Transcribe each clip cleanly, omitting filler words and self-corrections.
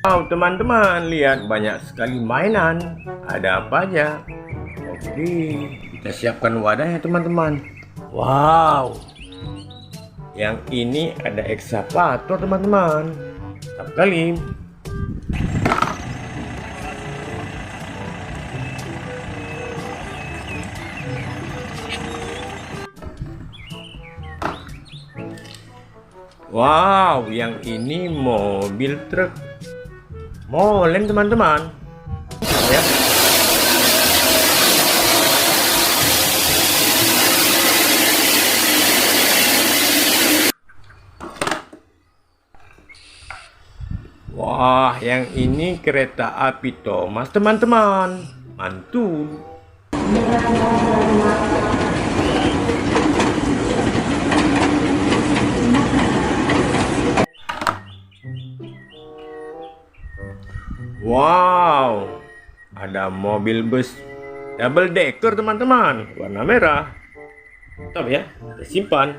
Wow, teman-teman, lihat banyak sekali mainan. Ada apa aja? Oke, kita siapkan wadahnya, teman-teman. Wow, yang ini ada ekskavator, teman-teman. Mantap kali. Wow, yang ini mobil truk molen, teman-teman. Ya. Wah, yang ini kereta api Thomas, teman-teman. Mantul. Wow, ada mobil bus double decker, teman-teman, warna merah. Mantap ya, kita simpan.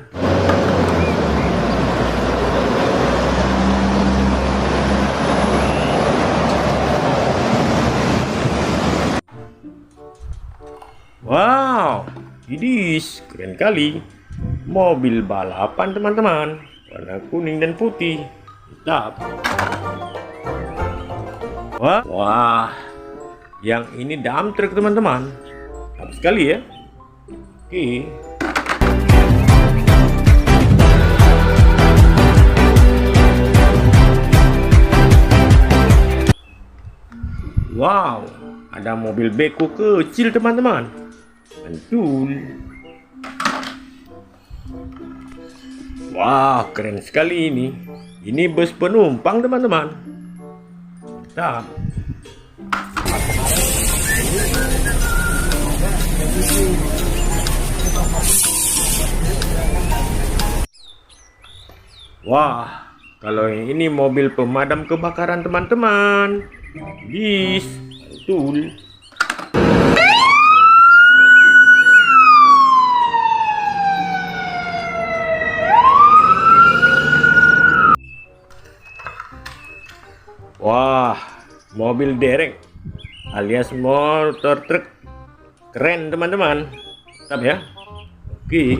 Wow, idis, keren kali. Mobil balapan, teman-teman, warna kuning dan putih. Mantap. Wah, yang ini dump truck, teman-teman. Mantap sekali ya. Oke. Wow, ada mobil beko kecil, teman-teman. Mantul. Wah, keren sekali ini. Ini bus penumpang, teman-teman. Mantap. Wah, kalau yang ini mobil pemadam kebakaran, teman-teman. Bis, betul. Wah, mobil derek alias motor truk. Keren, teman-teman. Mantap ya. Oke.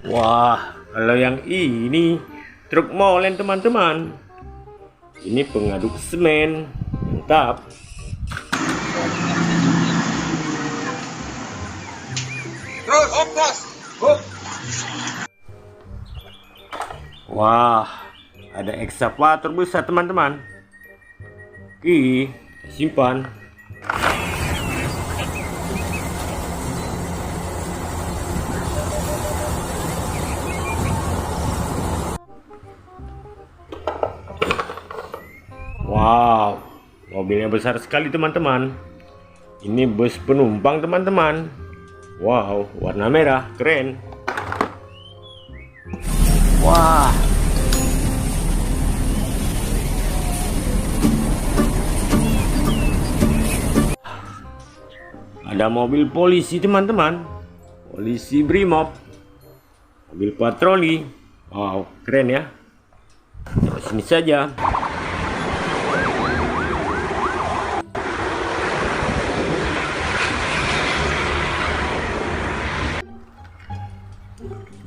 Wah, kalau yang ini truk molen, teman-teman. Ini pengaduk semen. Mantap. Wah, ada ekskavator besar, teman-teman. Oke, simpan. Wow, mobilnya besar sekali, teman-teman. Ini bus penumpang, teman-teman. Wow, warna merah, keren. Wah. Ada mobil polisi, teman-teman. Polisi Brimob. Mobil patroli. Wow, keren ya. Terus sini saja.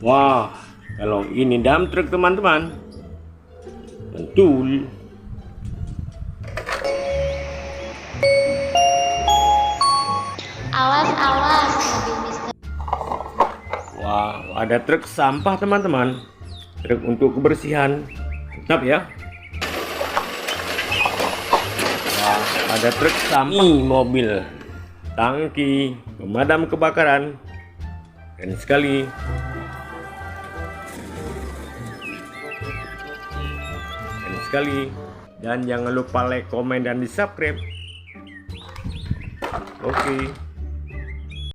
Wah, kalau ini dump truck, teman-teman. Betul. Awas, awas, mobil Mister. Wah, ada truk sampah, teman-teman. Truk untuk kebersihan. Mantap ya. Wah, ada truk sampah. Ini mobil tangki pemadam kebakaran. Keren sekali. Sekali, dan jangan lupa like, komen, dan di subscribe. Oke.